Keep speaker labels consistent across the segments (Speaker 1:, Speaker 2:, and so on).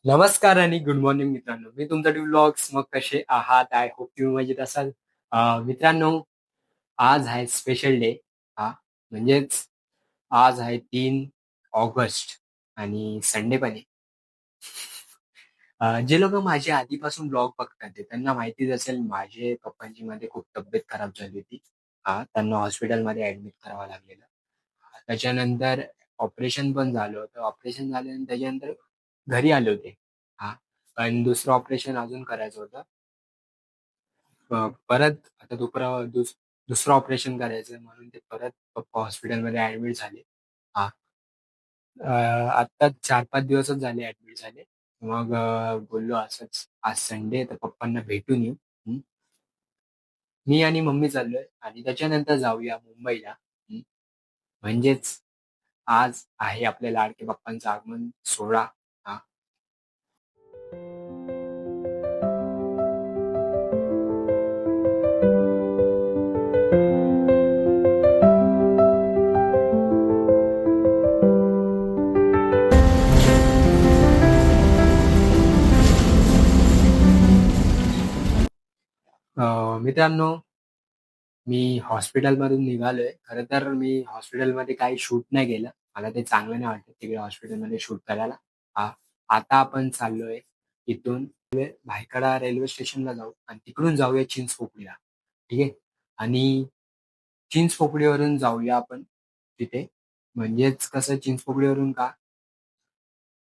Speaker 1: नमस्कार आणि good morning मित्रांनो. मी तुमचा व्लॉग्स मग कसे आहात? आय होप तुम्ही मजेत असाल. मित्रांनो, आज आहे स्पेशल डे. हां, म्हणजेच आज आहे 3 ऑगस्ट आणि संडे पण आहे. जे लोकं माझे आधीपासून ब्लॉग बघतात आहे, त्यांना माहितीच असेल माझे पप्पांची मध्ये खूप तब्येत खराब झाली होती. त्यांना हॉस्पिटलमध्ये ॲडमिट करावं लागलेलं. त्याच्यानंतर ऑपरेशन पण झालं होतं. ऑपरेशन झाल्यानंतर त्याच्यानंतर घरी आले होते. हां, पण दुसरं ऑपरेशन अजून करायचं होतं. परत आता दुसरं ऑपरेशन करायचं म्हणून ते परत पप्पा हॉस्पिटलमध्ये ॲडमिट झाले. हां, आत्ताच 4-5 दिवसच झाले ॲडमिट झाले. मग बोललो असंच आज संडे आहे तर पप्पांना भेटून येऊ. हं. मी आणि मम्मी चाललोय आणि त्याच्यानंतर जाऊया मुंबईला. म्हणजेच आज आहे आपल्या लाडके बाप्पांचं आगमन सोहळा. हां. मित्रांनो, मी हॉस्पिटलमधून निघालोय. खरं तर मी हॉस्पिटलमध्ये काही शूट नाही केलं. मला ते चांगलं नाही वाटत तिकडे हॉस्पिटलमध्ये शूट करायला. हां, आता आपण चाललोय इथून भायखळा रेल्वे स्टेशनला जाऊ आणि तिकडून जाऊया चिंचपोकळीला. ठीक आहे? आणि चिंचपोकळीवरून जाऊया आपण तिथे. म्हणजेच कसं चिंचपोकळीवरून का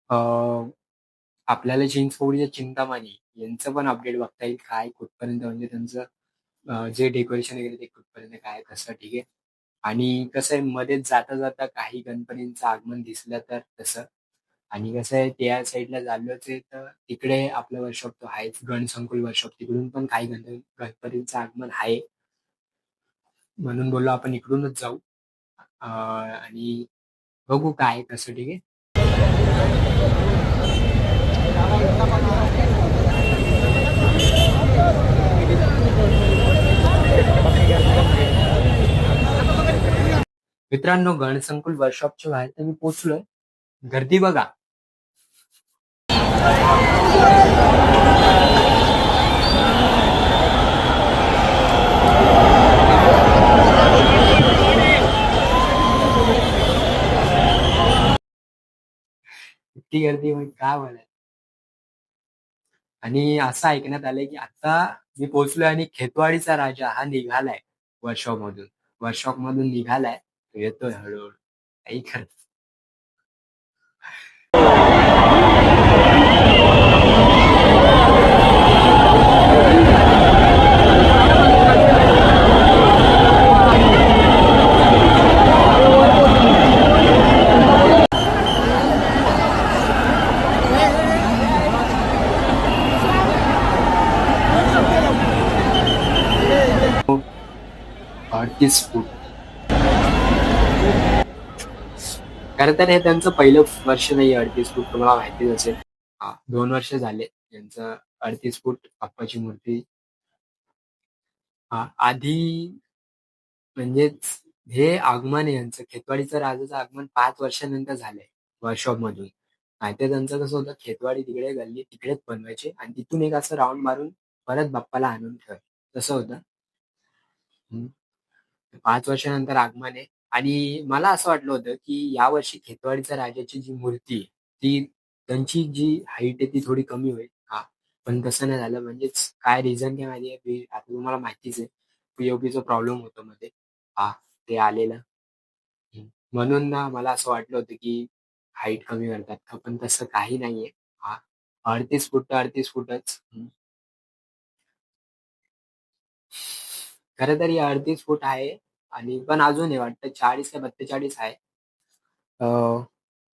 Speaker 1: अ, आपल्याला चिंचपोकळीच्या चिंतामणी यांचं पण अपडेट बघता येईल. काय कुठपर्यंत म्हणजे त्यांचं जे डेकोरेशन वगैरे ते कुठपर्यंत काय कसं ठीक आहे. आणि कसं आहे मध्येच जाता-जाता काही गणपतींचं आगमन दिसलं तर तसं. आणि कसं आहे त्या साईडला चाललोच आहे तर तिकडे आपलं वर्कशॉप तो आहेच. गणसंकुल वर्कशॉप तिकडून पण काही गणपतींचं आगमन आहे. म्हणून बोललो आपण इकडूनच जाऊ. आणि बघू काय कसं ठीक आहे. मित्रांनो गणसंकुल वर्कशॉपच्या बाहेर तर मी पोहोचलोय. गर्दी बघा. इतकी गर्दी म्हणजे काय बोलायचं. आणि असं ऐकण्यात आलंय की आता मी पोहोचलोय आणि खेतवाडीचा राजा हा निघालाय वर्कशॉपमधून. वर्कशॉपमधून निघालाय. तो येतोय हळू-हळू. काही खरं नाही. 38 फूट. खरं तर हे त्यांचं पहिलं वर्ष नाही 38 फूट तुम्हाला माहितीच असेल. 2 वर्ष झाले यांचं 38 फूट बाप्पाची मूर्ती. आधी म्हणजेच हे आगमन आहे यांचं खेतवाडीचं राजाचं आगमन 5 वर्षानंतर झालंय वर्कशॉपमधून. नाहीतर त्यांचं कसं होतं खेतवाडी तिकडे गल्ली तिकडेच बनवायचे आणि तिथून एक असं राउंड मारून परत बाप्पाला आणून ठेवायचे. तसं होतं. हं. 5 वर्षानंतर आगमन आहे आणि मला असं वाटलं होतं, की यावर्षी खेतवाडीच्या राजाची जी मूर्ती आहे, ती त्यांची जी हाईट आहे ती थोडी कमी होईल. पण तसं नाही झालं. म्हणजेच काय रिझन काय माहिती आहे, की आता तुम्हाला माहितीच आहे, पी प्रॉब्लेम होतो मध्ये. हां, ते आलेलं. म्हणून ना मला असं वाटलं होतं, की हाईट कमी करतात का, पण तसं काही नाहीये. हां, 38 फूट तर 38 फूटच. खरं तर ही 38 फूट आहे आणि पण अजून आहे वाटतं 40 का 42 आहे. अ,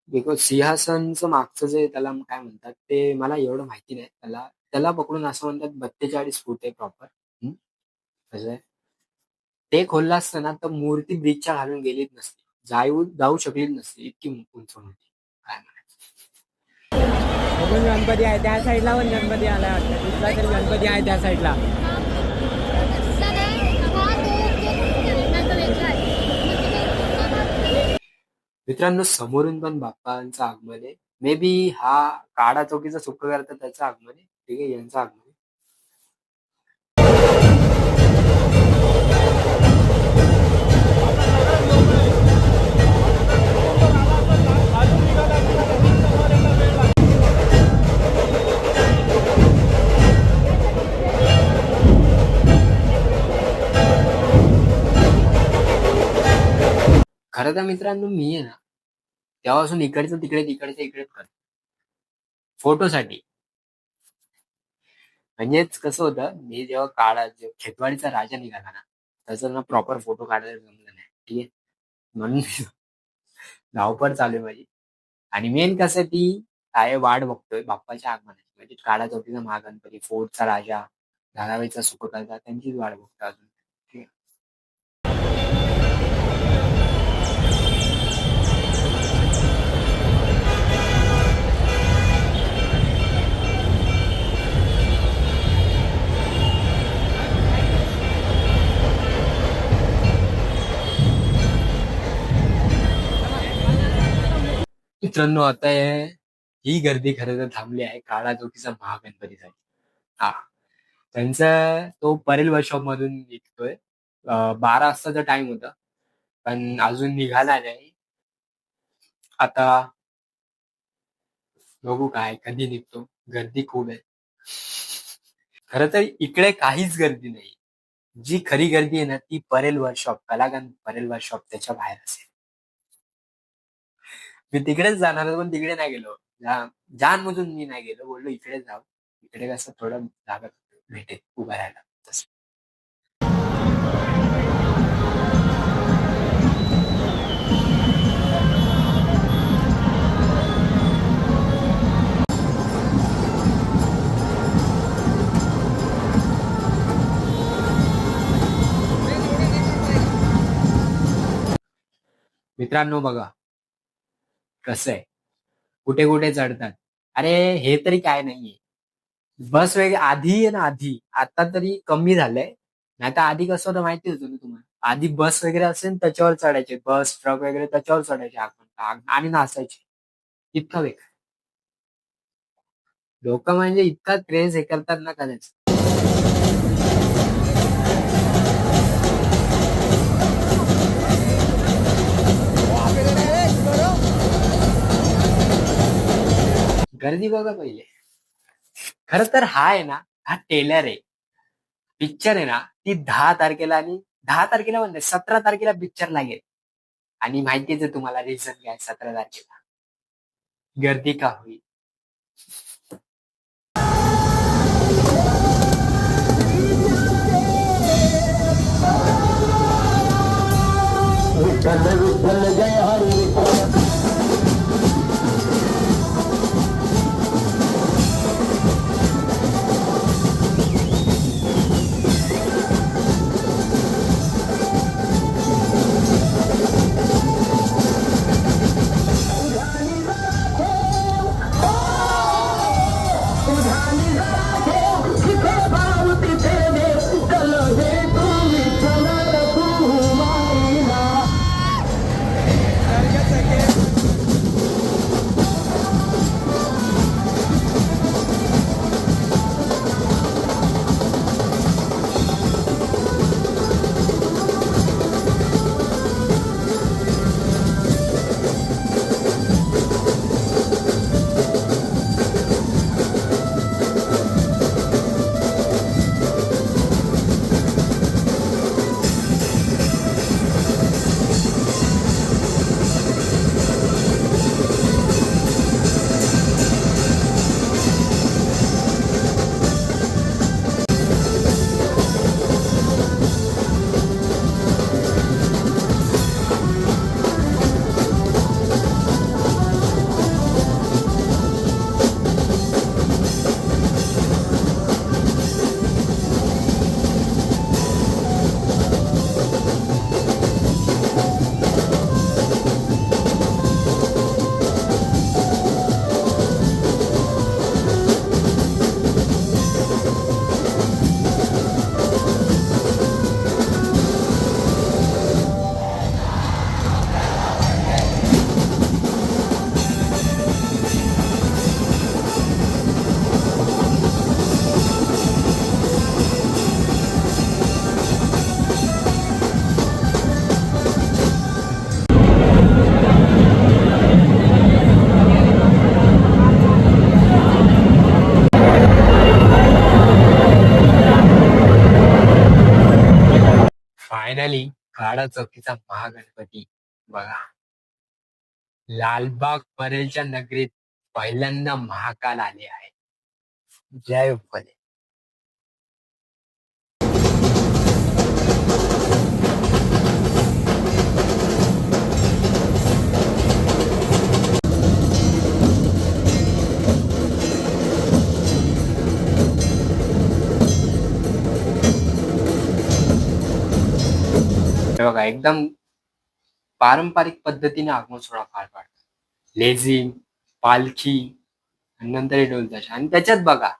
Speaker 1: बिकॉज सिंहासनचं मागचं जे त्याला काय म्हणतात ते मला एवढं माहिती नाही. त्याला त्याला पकडून असं म्हणतात 42 फूट आहे प्रॉपर. कसं आहे. ते खोललं असतं ना तर मूर्ती ब्रिजच्या खालून गेलीच नसती. जाऊ शकलीच नसती. इतकी उंच होती. काय म्हणायचं.
Speaker 2: अजून गणपती आहे त्या साईडला पण गणपती आला वाटतं दुसरा तरी गणपती आहे त्या साईडला.
Speaker 1: मित्रांनो समोरून पण बाप्पांचं आगमन आहे. मे बी हा काडा चौकीचा सुख करता त्याचं आगमन आहे. ठीक आहे, यांचं आगमन आहे. खरं तर मित्रांनो मी आहे ना तेव्हापासून इकडचं तिकडे तिकडचं इकडेच करतो फोटोसाठी. म्हणजेच कसं होतं, मी जेव्हा खेतवाडीचा राजा निघाला ना त्याचा ना प्रॉपर फोटो काढायला जमलं नाही. ठीक आहे, म्हणून धावपळ चालू आहे माझी. आणि मेन कसं ती काय वाट बघतोय बाप्पाच्या आगमनाची, म्हणजे काळा चौकीचा महागणपती, फोर्टचा राजा, धारावीचा सुखकर्ता, त्यांचीच वाट बघतो अजून. ठीक आहे. मित्रांनो आता ही गर्दी खरं तर थांबली आहे काळा चौकीचा महागणपतीसाठी. हा, त्यांचा तो परेल वर्कशॉप मधून निघतोय. 12 वाजताचा टाइम होता, पण अजून निघाला नाही. आता बघू काय कधी निघतो. गर्दी खूप आहे. खरं तर इकडे काहीच गर्दी नाही. जी खरी गर्दी आहे ना ती परेल वर्कशॉप, कलागंध परेल वर्कशॉप त्याच्या बाहेर असेल. मी तिकडेच जाणार होतो, पण तिकडे नाही गेलो. जानमधून मी नाही गेलो, बोललो इकडे जाऊ. इकडे कसं थोडं जागा भेटेल उभा राहायला तसं. मित्रांनो बघा कसं आहे, कुठे कुठे चढतात. अरे हे तरी काय नाहीये. बस वगैरे आधी आहे ना, आधी आता तरी कमी झालंय. नाही तर आधी कसं होतं माहिती होतं ना तुम्हाला, आधी बस वगैरे असेल त्याच्यावर चढायचे, बस ट्रक वगैरे त्याच्यावर चढायचे आणि नाचायचे. इतका वेग लोक म्हणजे इतका क्रेज हे करतात ना कदाच. गर्दी बघा पहिले. खरं तर हा आहे ना, हा टेलर आहे. पिक्चर आहे ना ती 10 तारखेला, आणि 10 तारखेला म्हणते 17 तारखेला पिक्चर लागेल. आणि माहितीच आहे तुम्हाला रिझन काय, 17 तारखेला गर्दी का होईल.
Speaker 3: विठ्ठल विठ्ठल जय हरी विठ्ठल.
Speaker 1: फायनली काळा चौकीचा महागणपती बघा. लालबाग परेलच्या नगरीत पहिल्यांदा महाकाल आले आहे. जय भोले. हे बघा एकदम पारंपरिक पद्धतीने आगमन सोहळा पार पाडतात. लेझिम, पालखी आणि नंतर हे ढोल ताशे आणि त्याच्यात बघा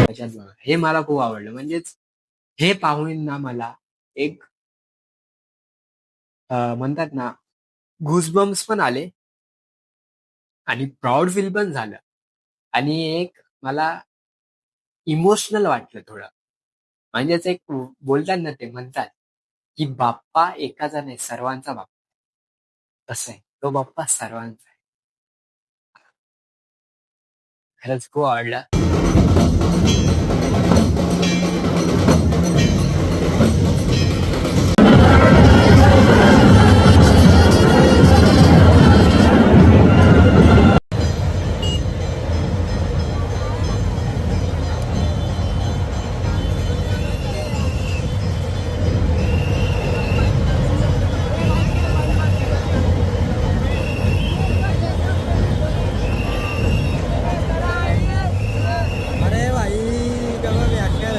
Speaker 1: त्याच्यात बघा हे मला खूप आवडलं. म्हणजेच हे पाहून ना मला एक म्हणतात ना गुजबम्स पण आले आणि प्राऊड फील पण झालं आणि एक मला इमोशनल वाटलं थोडं. म्हणजेच एक बोलतात ना ते म्हणतात की बाप्पा एकाचा नाही सर्वांचा बाप्पा. तसं आहे तो बाप्पा सर्वांचा आहे. खरंच खूप आवडलं.
Speaker 2: अरे भाई कब बॅकर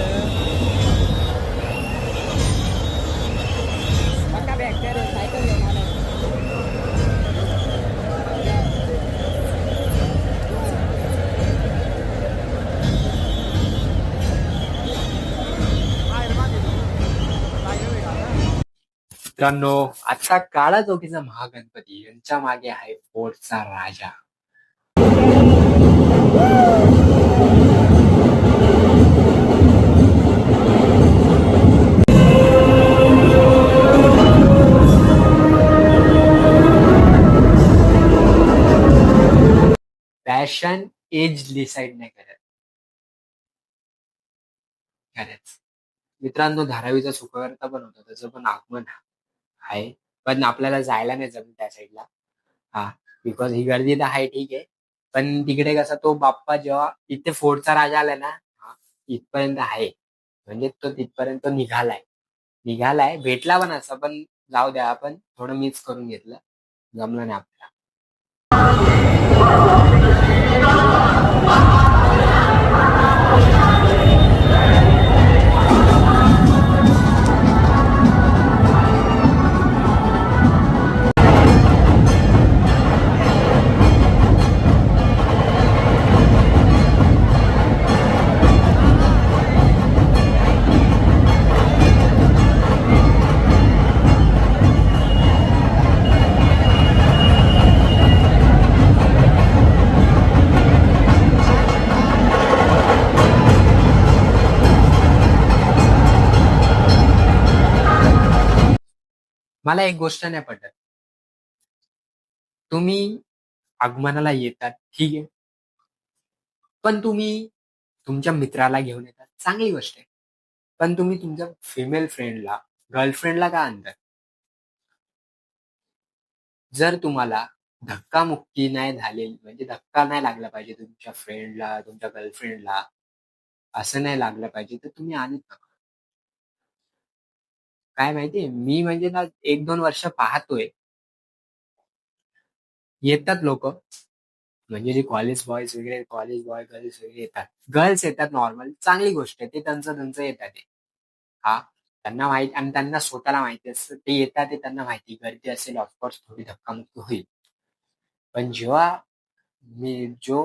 Speaker 2: पक्का बॅकर सायकल घेऊन आला.
Speaker 1: मित्रांनो आता काळा चौकीचा महागणपती यांच्या मागे आहे फोर्टचा राजा. पॅशन एज डिसाईड नाही करत. खरंच मित्रांनो धारावीचा सुखकर्ता पण होता त्याचं पण आगमन आहे. पण आपल्याला जायला नाही जमलं त्या साईडला. हा बिकॉज ही गर्दी तर आहे ठीक आहे. पण तिकडे कसा तो बाप्पा जेव्हा इथे फोर्टचा राजा आला ना इथपर्यंत आहे. म्हणजे तो तिथपर्यंत तो निघालाय भेटला पण असं पण जाऊ द्या आपण थोडं मिस करून घेतलं. जमलं नाही आपल्याला. मला एक गोष्ट नाही पटत. तुम्ही आगमनाला येतात ठीक आहे. पण तुम्ही तुमच्या मित्राला घेऊन येतात चांगली गोष्ट आहे. पण तुम्ही तुमच्या फिमेल फ्रेंडला गर्लफ्रेंडला का आणतात? जर तुम्हाला धक्कामुक्की नाही झालेली म्हणजे धक्का नाही लागला पाहिजे तुमच्या फ्रेंडला तुमच्या गर्लफ्रेंडला असं नाही लागलं पाहिजे तर तुम्ही आणत नका. काय माहितीये मी म्हणजे ना 1-2 वर्ष पाहतोय येतात लोक म्हणजे जे कॉलेज बॉयज वगैरे कॉलेज बॉय गर्ल्स वगैरे येतात. गर्ल्स येतात नॉर्मल चांगली गोष्ट आहे. ते त्यांचं येतात ते. हा त्यांना माहिती आणि त्यांना स्वतःला माहिती असतं ते येतात ते त्यांना माहिती गर्दी असेल ऑफकोर्स थोडी धक्कामुक्की होईल. पण जेव्हा जो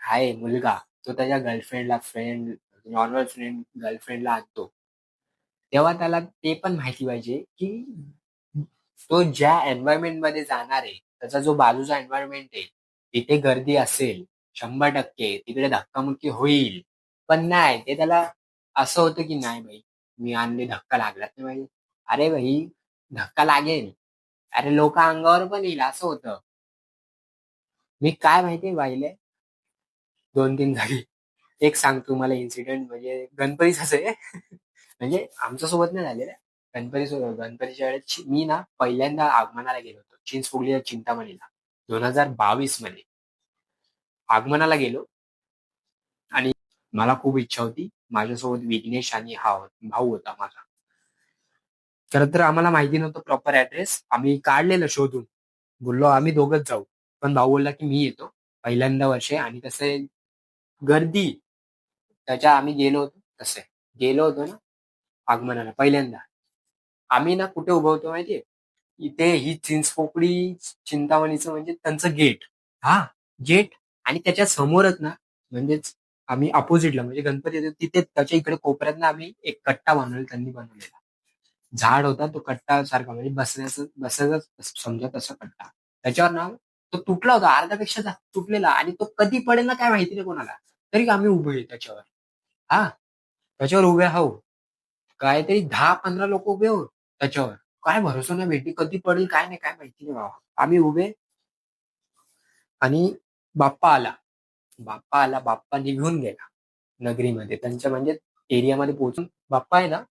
Speaker 1: आहे मुलगा तो त्याच्या गर्लफ्रेंडला फ्रेंड नॉर्मल फ्रेंड गर्लफ्रेंडला आणतो तेव्हा त्याला ते पण माहिती पाहिजे की तो ज्या एन्व्हायरमेंट मध्ये जाणार आहे त्याचा जो बाजूचा एन्व्हायरमेंट आहे तिथे गर्दी असेल 100%, तिकडे धक्कामुक्की होईल. पण नाही, ते त्याला असं होतं की नाही भाई, मी आणले, धक्का लागलाच नाही भाई. अरे भाई, धक्का लागेल, अरे लोक अंगावर पण येईल, असं होतं. मी काय माहितीये पाहिले 2-3 जागी. एक सांगतो तुम्हाला इन्सिडेंट, म्हणजे गणपतीचाच आहे. म्हणजे आमच्या सोबत नाही झालेलं. गणपतीच्या वेळेस मी ना पहिल्यांदा आगमनाला गेलो होतो चिंचपोकलीच्या चिंतामणीला 2022 मध्ये आगमनाला गेलो. आणि मला खूप इच्छा होती, माझ्यासोबत विघ्नेश आणि भाऊ होता माझा. खरं तर आम्हाला माहिती नव्हतं प्रॉपर ऍड्रेस, आम्ही काढलेलं शोधून, बोललो आम्ही दोघंच जाऊ. पण भाऊ बोलला की मी येतो, पहिल्यांदा वर्ष आहे आणि तसे गर्दी. त्याच्या आम्ही गेलो होतो, तसे गेलो होतो ना आगमनाला पहिल्यांदा. आम्ही ना कुठे उभं होतो माहितीये, इथे ही चिंचपोकळी चिंतामणीचं म्हणजे त्यांचं गेट. हा, गेट. आणि त्याच्या समोरच ना, म्हणजेच आम्ही अपोजिटला, म्हणजे गणपती येतो तिथे त्याच्या इकडे कोपऱ्यात ना आम्ही एक कट्टा बांधलेला, त्यांनी बनवलेला. झाड होता तो कट्टा सारखा, म्हणजे बसायचा समजा तसा कट्टा. त्याच्यावर ना तो तुटला होता, अर्ध्यापेक्षा जास्त तुटलेला, आणि तो कधी पडेल ना काय माहिती नाही कोणाला. तरी आम्ही उभे आहे त्याच्यावर. हा, त्याच्यावर उभे आहो, काहीतरी 10-15 लोक उभे हो त्याच्यावर. काय भरोसा नाही भेटी, कधी पडेल काय नाही, काय माहिती नाही बाबा. आम्ही उभे, आणि बाप्पा आला. बाप्पा निघून गेला नगरीमध्ये, त्यांच्या म्हणजे एरियामध्ये पोहोचून. बाप्पा आहे ना,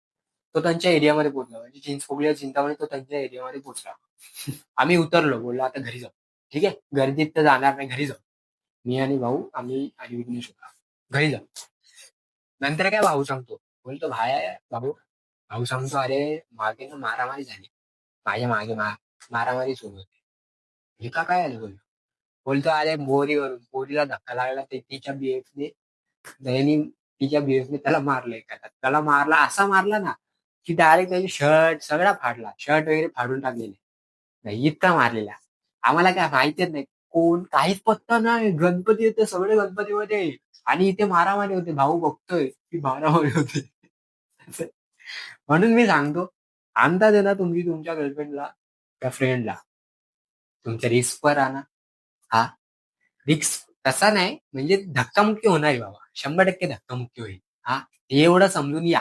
Speaker 1: तो त्यांच्या एरियामध्ये पोहोचला, म्हणजे चिंचपोकळी चिंतामणी तो त्यांच्या एरियामध्ये पोहोचला. आम्ही उतरलो, बोललो आता घरी जाऊ. ठीक आहे, गर्दीत तर जाणार नाही, घरी जाऊ. मी आणि भाऊ, आम्ही आणि विघ्नेश होता, घरी जाऊ. नंतर काय भाऊ सांगतो, बोलतो भाऊ सांगतो, अरे मागे ना मारामारी झाली, माझ्या मागे मारामारी सुरू होती. हे का काय आलं बोलतो, अरे पोरीला धक्का लागला, ते तिच्या बीएफने, त्याने तिच्या बीएफने त्याला मारलंय. त्याला मारला, असा मारला ना की डायरेक्ट त्याची शर्ट सगळा फाडला, शर्ट वगैरे फाडून टाकलेले. नाही, इतका मारलेला. आम्हाला काय माहितीच नाही कोण, काहीच पत्ता नाही. गणपती येते, सगळे गणपतीमध्ये, आणि इथे मारामारी होते. भाऊ बघतोय की मारामारी होते. म्हणून मी सांगतो, आणता दे ना तुम्ही तुमच्या गर्लफ्रेंडला त्या फ्रेंडला, तुमच्या रिस्कवर आणा. हा, रिस्क तसा नाही, म्हणजे धक्कामुक्की होणार आहे बाबा, 100% धक्कामुक्की होईल. हा, हे एवढं समजून या,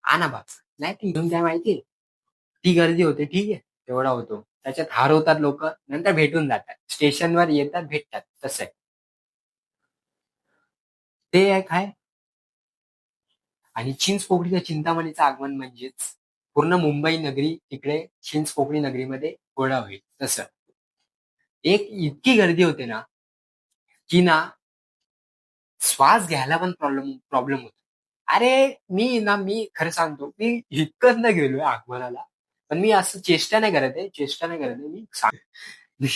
Speaker 1: आणा बाबा. नाही ती घेऊन काय माहितीये, ती गर्दी होते, ठीक आहे, तेवढा होतो. त्याच्यात हरवतात लोक, नंतर भेटून जातात, स्टेशनवर येतात, भेटतात, तसं आहे. ते एक आहे. आणि चिंचपोकळीच्या चिंतामणीचं आगमन म्हणजेच पूर्ण मुंबई नगरी तिकडे चिंचपोकळी नगरीमध्ये गोळा होईल. तसं एक इतकी गर्दी होते ना की ना श्वास घ्यायला पण प्रॉब्लेम होतो. अरे मी खरं सांगतो, मी इतकंच नाही गेलोय आगमनाला, पण मी असं चेष्टा नाही करत आहे, मी सांग.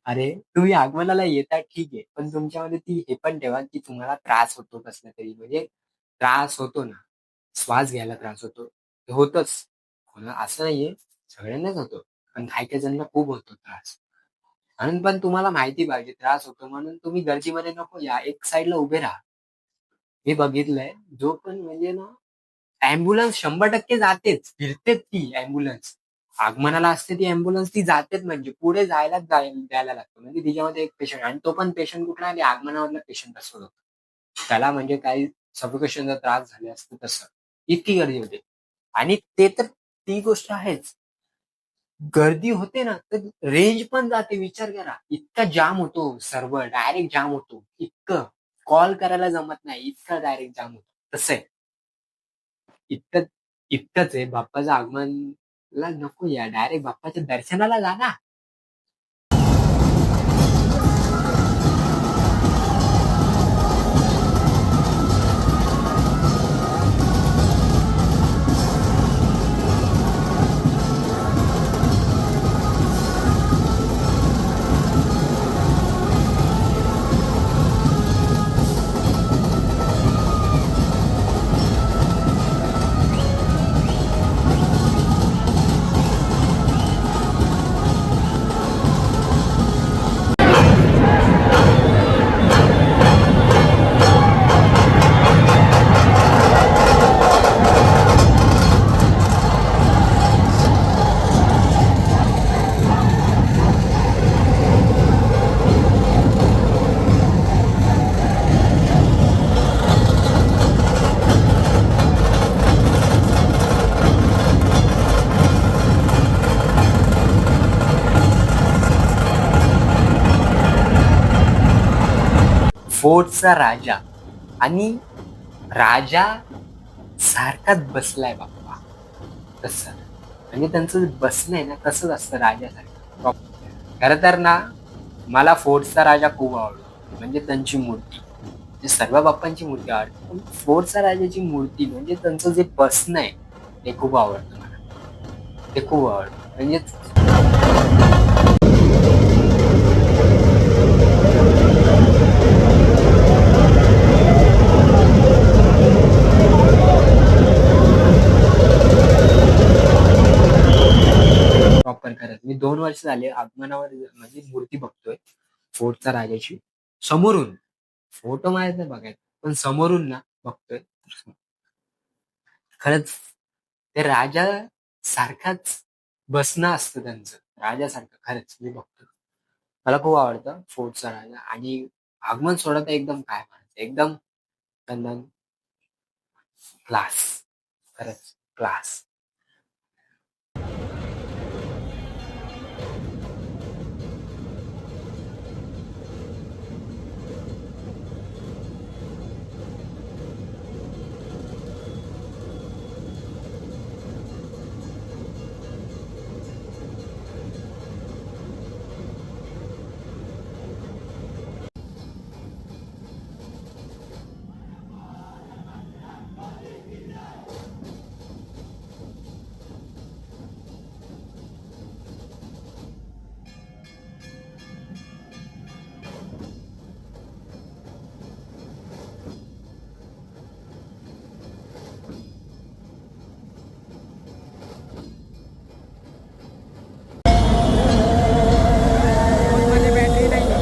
Speaker 1: अरे तुम्ही आगमनाला येता ठीक आहे, पण तुमच्यामध्ये ती हे पण ठेवा की तुम्हाला त्रास होतो कसला तरी, म्हणजे त्रास होतो ना, श्वास घ्यायला त्रास होतो, ते होतच. असं नाहीये, सगळ्यांनाच होतो, पण काही काही जणांना खूप होतो त्रास. म्हणून पण तुम्हाला माहिती पाहिजे त्रास होतो, म्हणून तुम्ही गर्दीमध्ये नको या, एक साईडला उभे राहा. मी बघितलंय, जो पण म्हणजे ना अँब्युलन्स 100% जातेच, फिरतेच ती अँब्युलन्स. आगमनाला असते ती अँब्युलन्स, ती जातेच, म्हणजे पुढे द्यायला लागतो. म्हणजे तिच्यामध्ये एक पेशंट, आणि तो पण पेशंट कुठला आहे, आगमनामधला पेशंट असतो. त्याला म्हणजे काही सफोकेशनचा त्रास झाले असतो तसं. इतकी गर्दी होते. आणि ते तर ती गोष्ट आहेच, गर्दी होते ना तर रेंज पण जाते. विचार करा, इतका जाम होतो, सर्व्हर डायरेक्ट जाम होतो, इतकं कॉल करायला जमत नाही, इतका डायरेक्ट जाम होतो. तसं आहे, इतकंच आहे. बाप्पाचं आगमनला नको या, डायरेक्ट बाप्पाच्या दर्शनाला जा ना. फोर्टचा राजा आणि राजा सारखाच बसलाय बाप्पा. तसं म्हणजे त्यांचं जे बसणं आहे ना तसंच असतं राजासारखं. खरं तर ना मला फोर्टचा राजा खूप आवडतो. म्हणजे त्यांची मूर्ती, म्हणजे सर्व बाप्पांची मूर्ती आवडते पण फोर्टचा राजाची मूर्ती म्हणजे त्यांचं जे बसणं आहे ते खूप आवडतं मला. ते खूप आवडतं म्हणजे प्रॉपर करत. मी 2 वर्ष झाले आगमनावर म्हणजे मूर्ती बघतोय फोर्टचा राजाची समोरून. फोटो माहित नाही बघायचा पण समोरून ना बघतोय. खरंच ते राजा सारखाच बसणं असतं त्यांचं राजासारखं. खरंच मी बघतो मला खूप आवडतं फोर्टचा राजा. आणि आगमन सोहळा तर एकदम काय म्हणायचं एकदम त्यांना क्लास. खरंच क्लास.
Speaker 2: फोनमध्ये बॅटरी नाही आहे.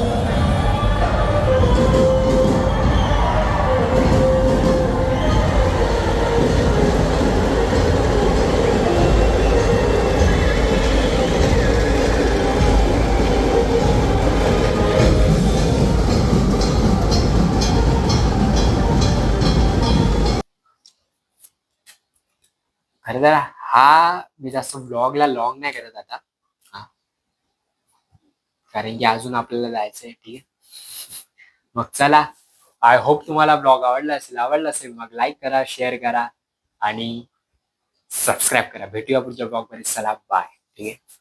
Speaker 1: खरं तर हा मी जास्त ब्लॉगला लॉंग नाही करत आता. हा कारण की अजून आपल्याला जायचंय. ठीक आहे मग चला. आय होप तुम्हाला ब्लॉग आवडला असेल मग लाईक करा, शेअर करा आणि सबस्क्राईब करा. भेटूया पुढच्या ब्लॉग मध्ये. चला बाय. ठीक आहे.